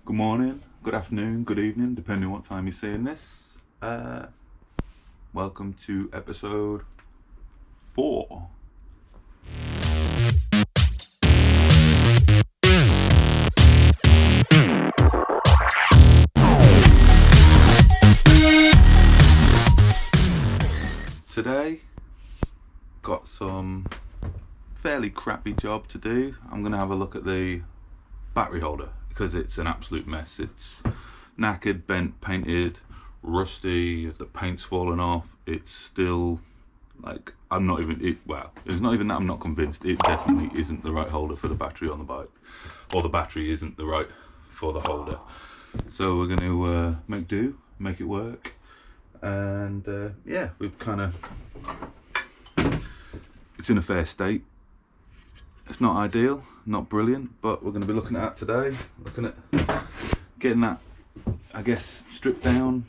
Good morning, good afternoon, good evening, depending on what time you're seeing this. Welcome to episode 4. Today, got some fairly crappy job to do. I'm going to have a look at the battery holder because it's an absolute mess. It's knackered, bent, painted, rusty, the paint's fallen off. It's still like, it's not even that I'm not convinced. It definitely isn't the right holder for the battery on the bike, or the battery isn't the right for the holder. So we're going to make do, make it work. And yeah, we've kind of, it's in a fair state. It's not ideal, not brilliant, but we're going to be looking at that today, looking at getting that, I guess, stripped down,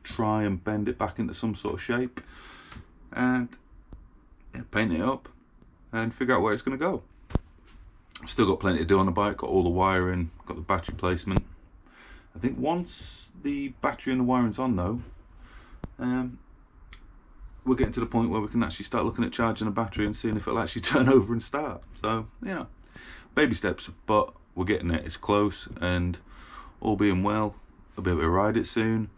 try and bend it back into some sort of shape, and yeah, paint it up and figure out where it's going to go. I've still got plenty to do on the bike, got all the wiring, got the battery placement. I think once the battery and the wiring's on though, we're getting to the point where we can actually start looking at charging a battery and seeing if it'll actually turn over and start. So, baby steps, but we're getting it. It's close, and all being well, I'll be able to ride it soon.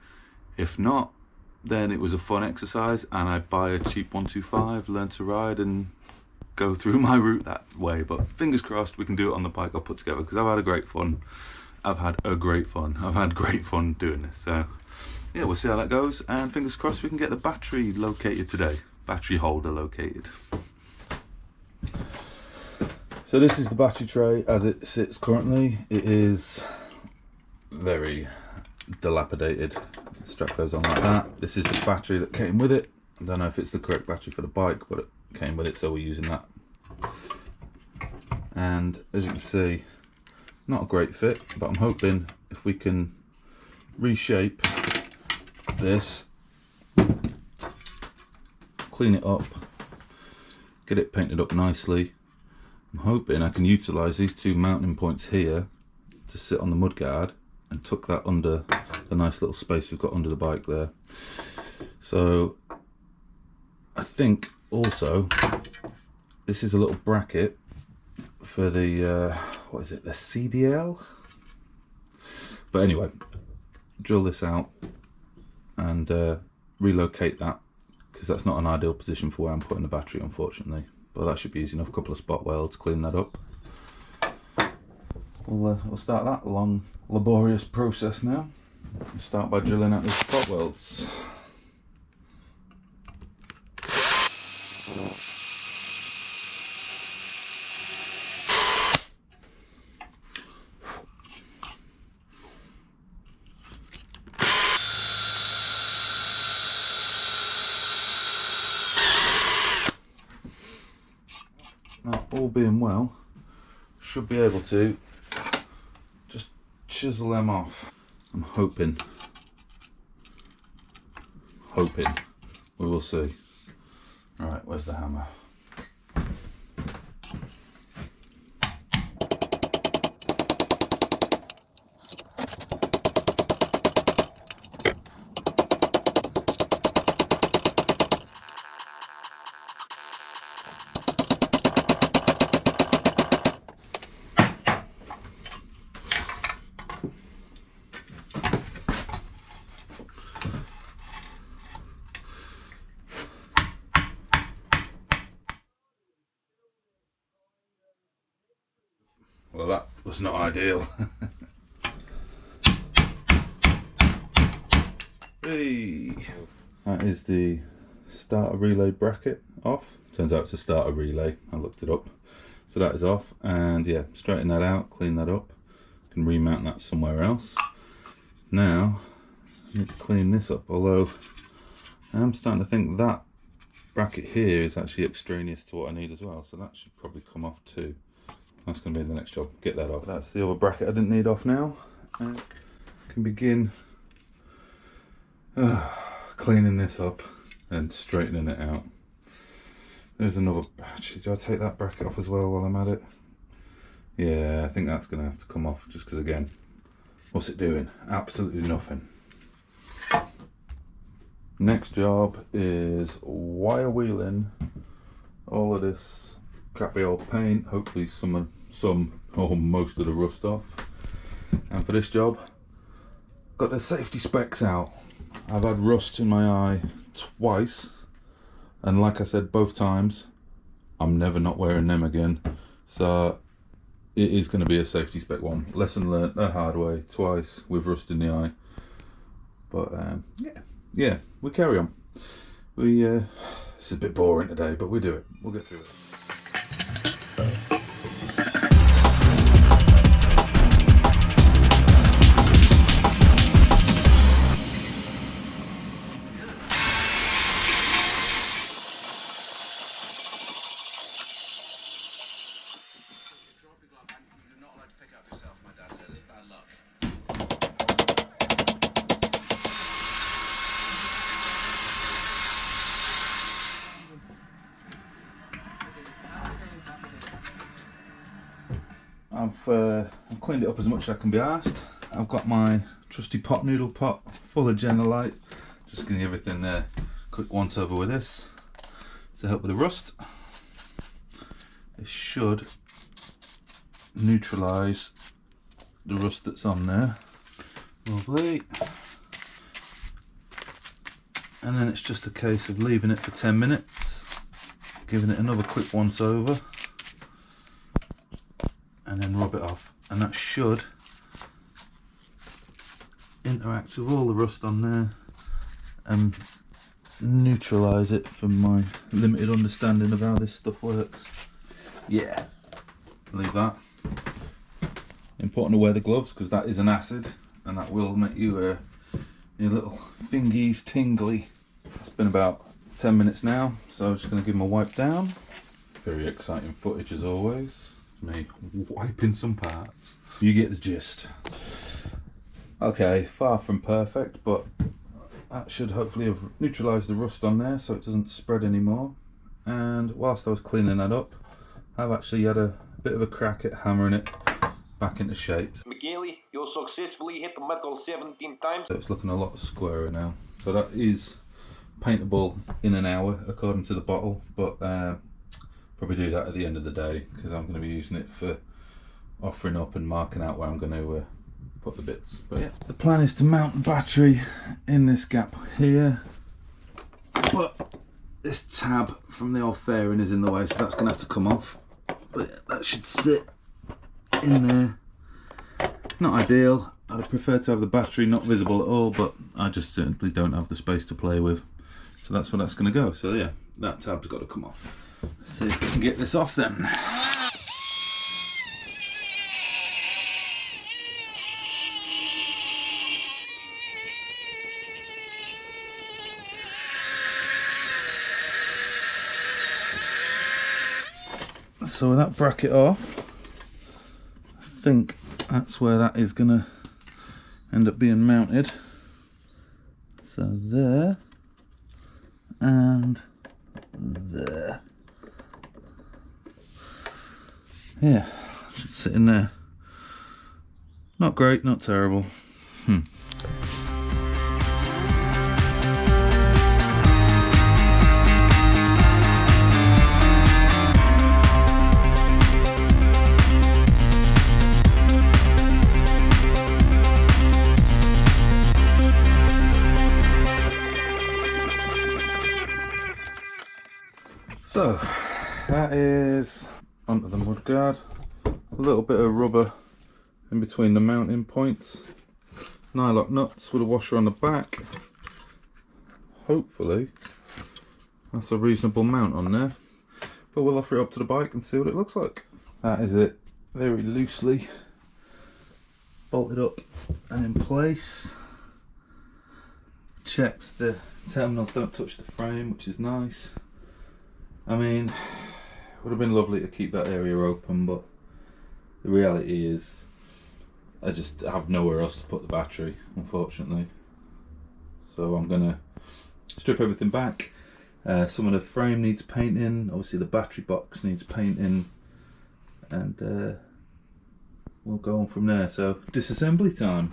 If not, then it was a fun exercise and I buy a cheap 125, learn to ride and go through my route that way. But fingers crossed we can do it on the bike I put together, because I've had great fun. I've had great fun doing this. So yeah, we'll see how that goes, and fingers crossed we can get the battery located today. Battery holder located. So this is the battery tray as it sits currently. It is very dilapidated. The strap goes on like that. This is the battery that came with it. I don't know if it's the correct battery for the bike, but it came with it, so we're using that. And as you can see, not a great fit, but I'm hoping if we can reshape this, clean it up, get it painted up nicely. I'm hoping I can utilise these two mounting points here to sit on the mudguard and tuck that under the nice little space we've got under the bike there. So I think also this is a little bracket for the what is it, the CDL? But anyway, drill this out and relocate that, because that's not an ideal position for where I'm putting the battery, unfortunately. But that should be easy enough. A couple of spot welds, clean that up. We'll start that long, laborious process now. We'll start by drilling out the spot welds. Now, all being well, should be able to just chisel them off. I'm hoping we will see. Right, where's the hammer? Well, that was not ideal. Hey, that is the starter relay bracket off. Turns out it's a starter relay. I looked it up. So that is off, and yeah, straighten that out, clean that up. Can remount that somewhere else. Now, I need to clean this up. Although I'm starting to think that bracket here is actually extraneous to what I need as well. So that should probably come off too. That's going to be the next job, get that off. That's the other bracket I didn't need off now. Can begin cleaning this up and straightening it out. There's another, actually, do I take that bracket off as well while I'm at it? Yeah, I think that's going to have to come off just because, again, what's it doing? Absolutely nothing. Next job is wire wheeling all of this crappy old paint, hopefully some or most of the rust off. And for this job, got the safety specs out. I've had rust in my eye twice, and like I said both times, I'm never not wearing them again. So it is going to be a safety spec one. Lesson learnt the hard way, twice with rust in the eye. But yeah, we carry on. It's a bit boring today, but we do it. We'll get through it. I've cleaned it up as much as I can be asked. I've got my trusty pot noodle pot full of Genelite. Just going to give everything a quick once over with this to help with the rust. It should neutralise the rust that's on there. Lovely. And then it's just a case of leaving it for 10 minutes, giving it another quick once over, and then rub it off, and that should interact with all the rust on there and neutralise it from my limited understanding of how this stuff works. Yeah, leave that. Important to wear the gloves because that is an acid and that will make you your little fingies tingly. It's been about 10 minutes now, so I'm just going to give them a wipe down. Very exciting footage as always. Me wiping some parts. You get the gist. Okay, far from perfect, but that should hopefully have neutralised the rust on there so it doesn't spread anymore. And whilst I was cleaning that up, I've actually had a bit of a crack at hammering it back into shape. Michele, you successfully hit the metal 17 times. So it's looking a lot squarer now. So that is paintable in an hour according to the bottle, but probably do that at the end of the day because I'm going to be using it for offering up and marking out where I'm going to put the bits. But yeah, the plan is to mount the battery in this gap here, but this tab from the old fairing is in the way, so that's going to have to come off. But yeah, that should sit in there. Not ideal. I'd prefer to have the battery not visible at all, but I just simply don't have the space to play with. So that's where that's going to go. So yeah, that tab's got to come off. Let's see if we can get this off then. So with that bracket off, I think that's where that is going to end up being mounted. So there and there. Yeah, should sit in there. Not great, not terrible. So that is onto the mudguard. A little bit of rubber in between the mounting points. Nylock nuts with a washer on the back. Hopefully that's a reasonable mount on there. But we'll offer it up to the bike and see what it looks like. That is it, very loosely bolted up and in place. Checked the terminals don't touch the frame, which is nice. I mean, it would have been lovely to keep that area open, but the reality is I just have nowhere else to put the battery, unfortunately. So I'm going to strip everything back. Some of the frame needs painting, obviously the battery box needs painting, and we'll go on from there. So disassembly time.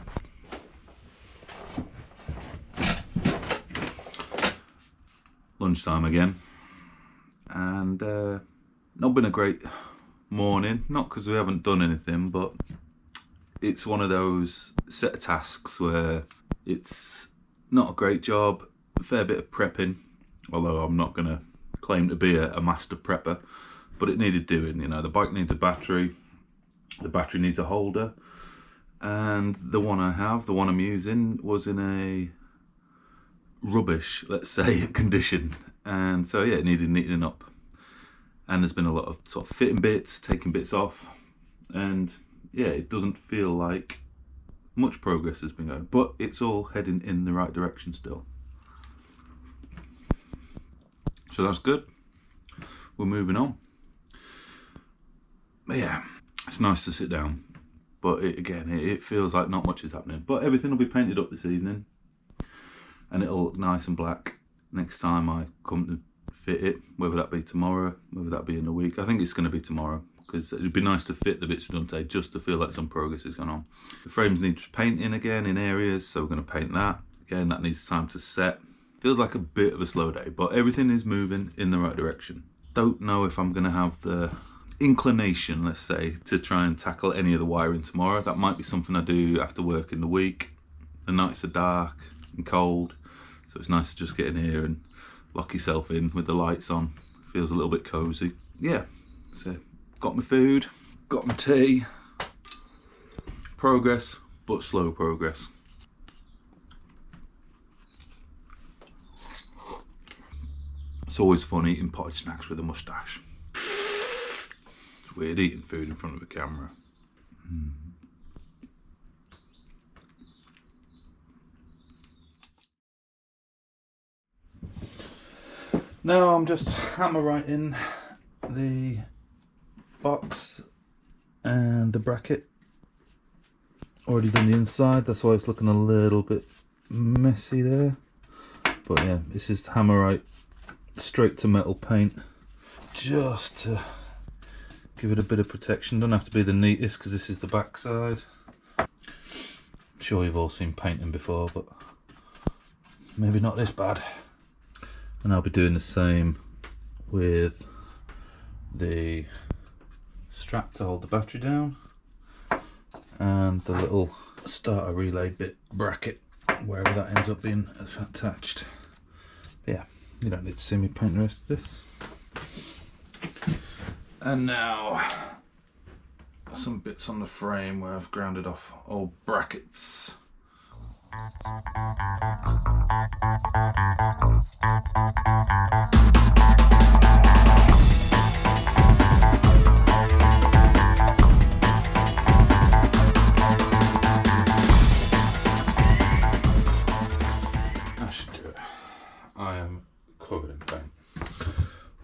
Lunchtime again, and not been a great morning, not because we haven't done anything, but it's one of those set of tasks where it's not a great job, a fair bit of prepping, although I'm not going to claim to be a master prepper, but it needed doing. You know, the bike needs a battery, the battery needs a holder, and the one I'm using was in a rubbish, let's say, condition, and so yeah, it needed neatening up. And there's been a lot of sort of fitting bits, taking bits off, and yeah, it doesn't feel like much progress has been going, but it's all heading in the right direction still. So that's good. We're moving on. But yeah, it's nice to sit down, but it feels like not much is happening. But everything will be painted up this evening, and it'll look nice and black next time I come to fit it, whether that be tomorrow, whether that be in a week. I think it's going to be tomorrow, because it'd be nice to fit the bits we've done today just to feel like some progress is going on. The frames need painting again in areas, so we're going to paint that. Again, that needs time to set. Feels like a bit of a slow day, but everything is moving in the right direction. Don't know if I'm going to have the inclination, let's say, to try and tackle any of the wiring tomorrow. That might be something I do after work in the week. The nights are dark and cold, so it's nice to just get in here and lock yourself in with the lights on. Feels a little bit cozy. Yeah, so got my food, got my tea. Progress, but slow progress. It's always fun eating potted snacks with a moustache. It's weird eating food in front of a camera. Now I'm just hammer writing the box and the bracket. Already done the inside, that's why it's looking a little bit messy there. But yeah, this is Hammerite straight to metal paint, just to give it a bit of protection. Don't have to be the neatest because this is the back side. I'm sure you've all seen painting before, but maybe not this bad. And I'll be doing the same with the strap to hold the battery down and the little starter relay bit bracket, wherever that ends up being attached. But yeah, you don't need to see me paint the rest of this. And now some bits on the frame where I've grounded off old brackets. I am covered in paint.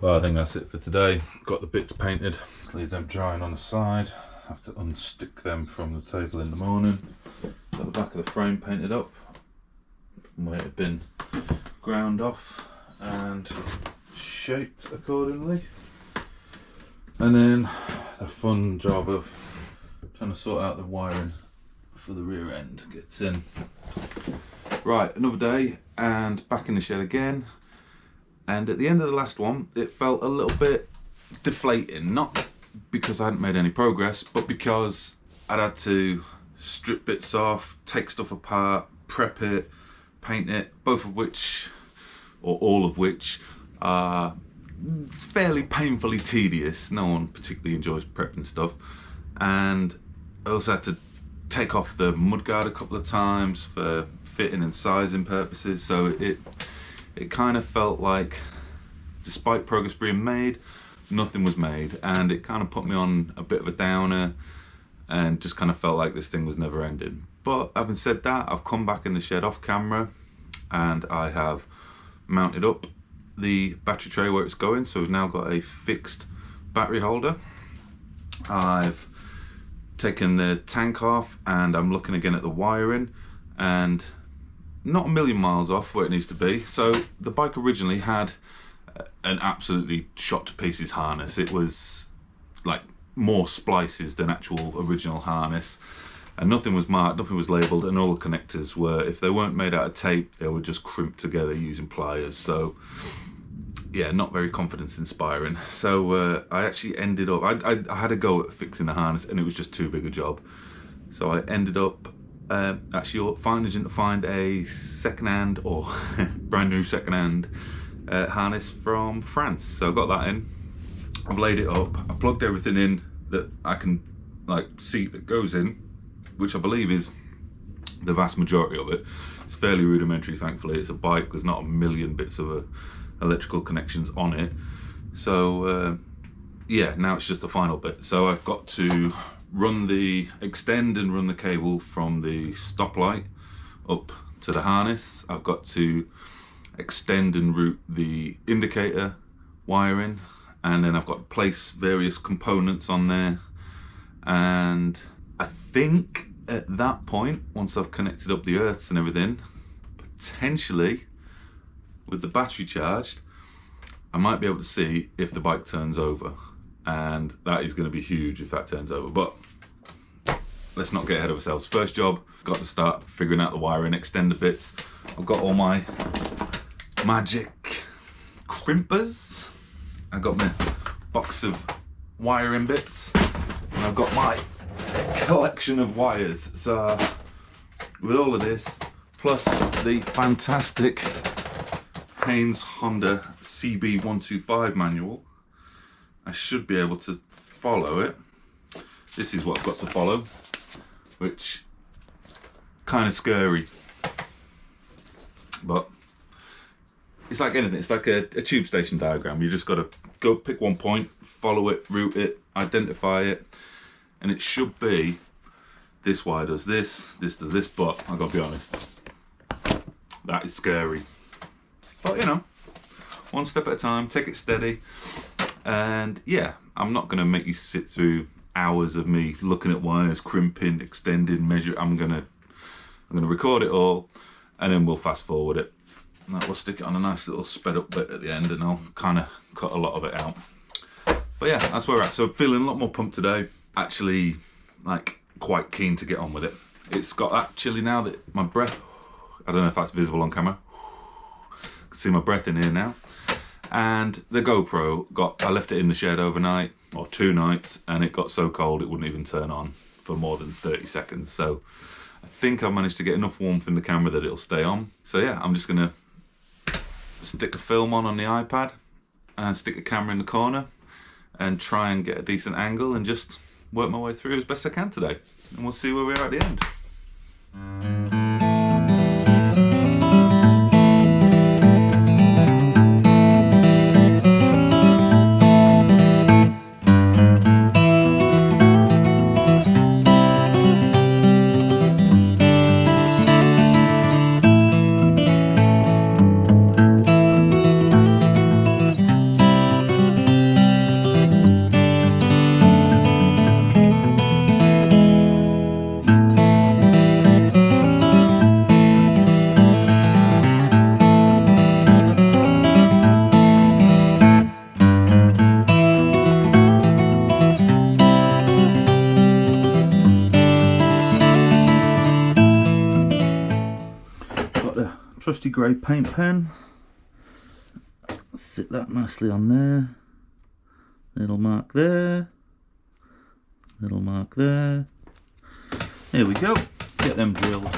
Well, I think that's it for today. Got the bits painted. Leave them drying on the side. Have to unstick them from the table in the morning. Got the back of the frame painted up from where it had been ground off and shaped accordingly. And then the fun job of trying to sort out the wiring for the rear end gets in. Right, another day and back in the shed again. And at the end of the last one, it felt a little bit deflating. Not because I hadn't made any progress, but because I'd had to strip bits off, take stuff apart, prep it, paint it, both of which, or all of which, are fairly painfully tedious. No one particularly enjoys prepping stuff. And I also had to take off the mudguard a couple of times for fitting and sizing purposes, so it kind of felt like, despite progress being made, nothing was made, and it kind of put me on a bit of a downer and just kind of felt like this thing was never ending. But having said that, I've come back in the shed off camera and I have mounted up the battery tray where it's going, so we've now got a fixed battery holder. I've taken the tank off and I'm looking again at the wiring, and not a million miles off where it needs to be. So the bike originally had an absolutely shot to pieces harness. It was like more splices than actual original harness, and nothing was marked, nothing was labelled, and all the connectors were, if they weren't made out of tape, they were just crimped together using pliers. So yeah, not very confidence inspiring. So I actually ended up, I had a go at fixing the harness, and it was just too big a job. So I ended up actually managing to find a second-hand, or brand new second-hand harness from France. So I got that in, I've laid it up, I plugged everything in that I can like see that goes in, which I believe is the vast majority of it. It's fairly rudimentary, thankfully. It's a bike, there's not a million bits of electrical connections on it. So yeah, now it's just the final bit. So I've got to extend and run the cable from the stoplight up to the harness. I've got to extend and route the indicator wiring, and then I've got to place various components on there. And I think at that point, once I've connected up the earths and everything, potentially with the battery charged, I might be able to see if the bike turns over, and that is going to be huge if that turns over. But let's not get ahead of ourselves. First job, got to start figuring out the wiring, extender bits. I've got all my magic crimpers. I've got my box of wiring bits, and I've got my collection of wires. So with all of this, plus the fantastic Haynes Honda CB125 manual, I should be able to follow it. This is what I've got to follow, which kind of scary, but it's like anything. It's like a tube station diagram. You just got to go pick one point, follow it, route it, identify it, and it should be this wire does this, this does this. But I gotta be honest, that is scary. But you know, one step at a time, take it steady. And yeah, I'm not gonna make you sit through hours of me looking at wires, crimping, extending, measure. I'm gonna record it all, and then we'll fast forward it. And we'll stick it on a nice little sped up bit at the end, and I'll kind of cut a lot of it out. But yeah, that's where we're at. So I'm feeling a lot more pumped today. Actually, like, quite keen to get on with it. It's got that chilly now that my breath, I don't know if that's visible on camera. I can see my breath in here now. And the GoPro I left it in the shed overnight, or 2 nights, and it got so cold it wouldn't even turn on for more than 30 seconds. So I think I've managed to get enough warmth in the camera that it'll stay on. So yeah, I'm just gonna stick a film on the iPad and stick a camera in the corner and try and get a decent angle and just work my way through as best I can today. And we'll see where we are at the end. Trusty grey paint pen. Sit that nicely on there. Little mark there. Little mark there. There we go. Get them drilled.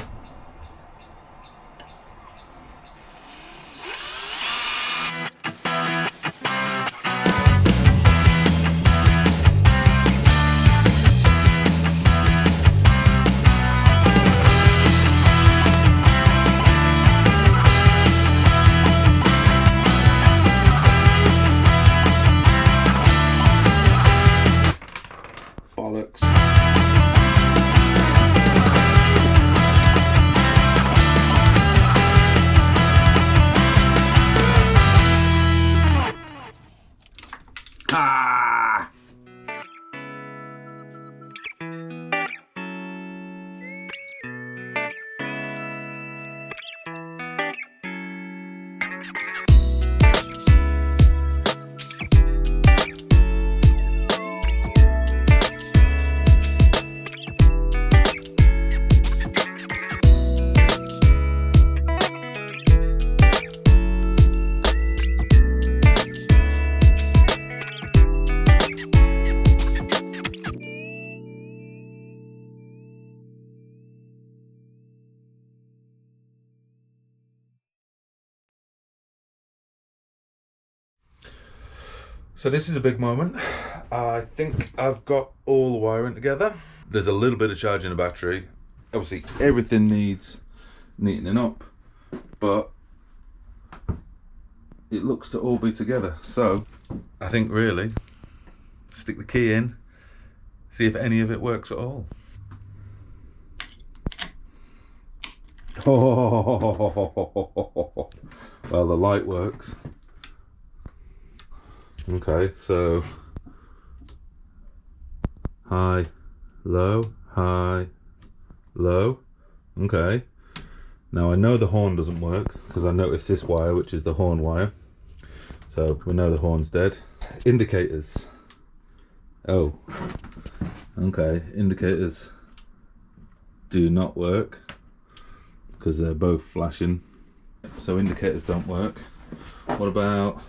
So this is a big moment. I think I've got all the wiring together. There's a little bit of charge in the battery. Obviously everything needs neatening up, but it looks to all be together. So I think really stick the key in, see if any of it works at all. Oh, well, the light works. Okay, so high, low, high, low. Okay. Now I know the horn doesn't work because I noticed this wire, which is the horn wire. So we know the horn's dead. Indicators. Oh. Okay, indicators do not work because they're both flashing. So indicators don't work. What about,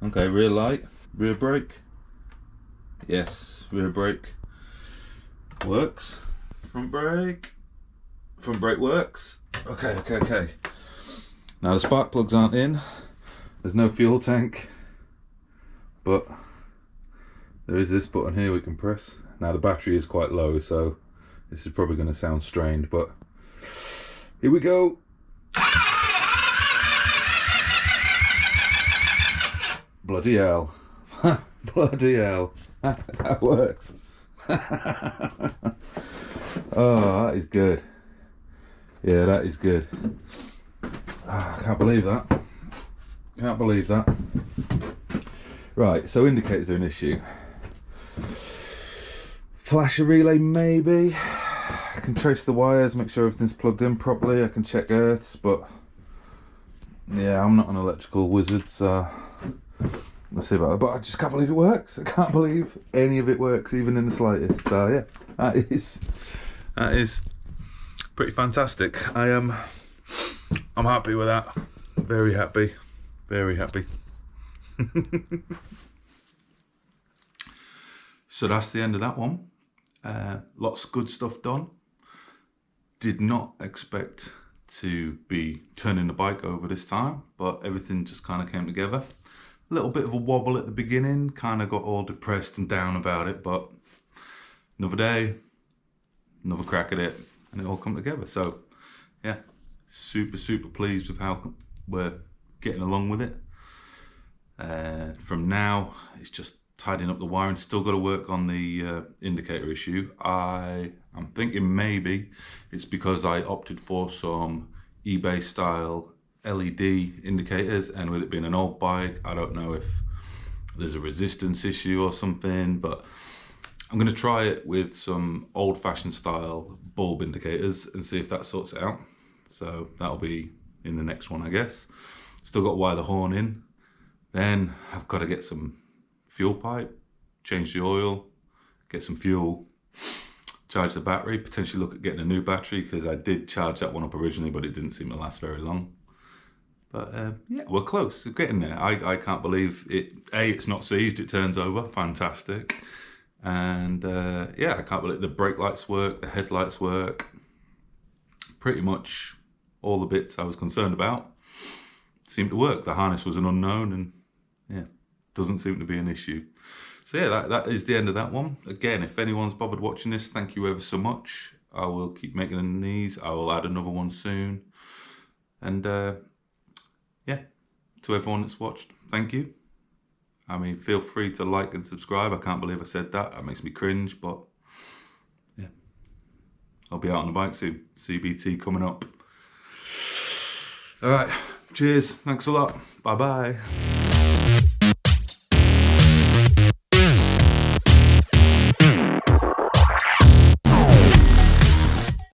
okay, rear light, rear brake? Yes, rear brake works. Front brake works. Okay. Now the spark plugs aren't in. There's no fuel tank, but there is this button here we can press. Now the battery is quite low, so this is probably going to sound strange, but here we go. Bloody hell. Bloody hell. That works. Oh, that is good. Yeah, that is good. I can't believe that. Can't believe that. Right, so indicators are an issue. Flasher relay, maybe. I can trace the wires, make sure everything's plugged in properly. I can check earths, but yeah, I'm not an electrical wizard, so let's see about that. But I just can't believe it works. I can't believe any of it works, even in the slightest. So yeah, that is pretty fantastic. I'm happy with that. Very happy. Very happy. So that's the end of that one. Lots of good stuff done. Did not expect to be turning the bike over this time, but everything just kind of came together. A little bit of a wobble at the beginning, kind of got all depressed and down about it, but another day, another crack at it, and it all come together. So yeah, super pleased with how we're getting along with it. From now, it's just tidying up the wiring. Still got to work on the indicator issue. I'm thinking maybe it's because I opted for some eBay style LED indicators, and with it being an old bike, I don't know if there's a resistance issue or something, but I'm going to try it with some old-fashioned style bulb indicators and see if that sorts it out. So that'll be in the next one, I guess. Still got to wire the horn in. Then I've got to get some fuel pipe, change the oil, get some fuel, charge the battery, potentially look at getting a new battery because I did charge that one up originally, but it didn't seem to last very long. But yeah, we're close, we're getting there. I can't believe it. It's not seized, it turns over, fantastic. And yeah, I can't believe the brake lights work, the headlights work. Pretty much all the bits I was concerned about seemed to work. The harness was an unknown, and yeah, doesn't seem to be an issue. So yeah, that is the end of that one. Again, if anyone's bothered watching this, thank you ever so much. I will keep making these. I will add another one soon. And yeah, to everyone that's watched, thank you. I mean, feel free to like and subscribe. I can't believe I said that. That makes me cringe, but yeah. I'll be out on the bike soon. CBT coming up. All right, cheers. Thanks a lot. Bye-bye.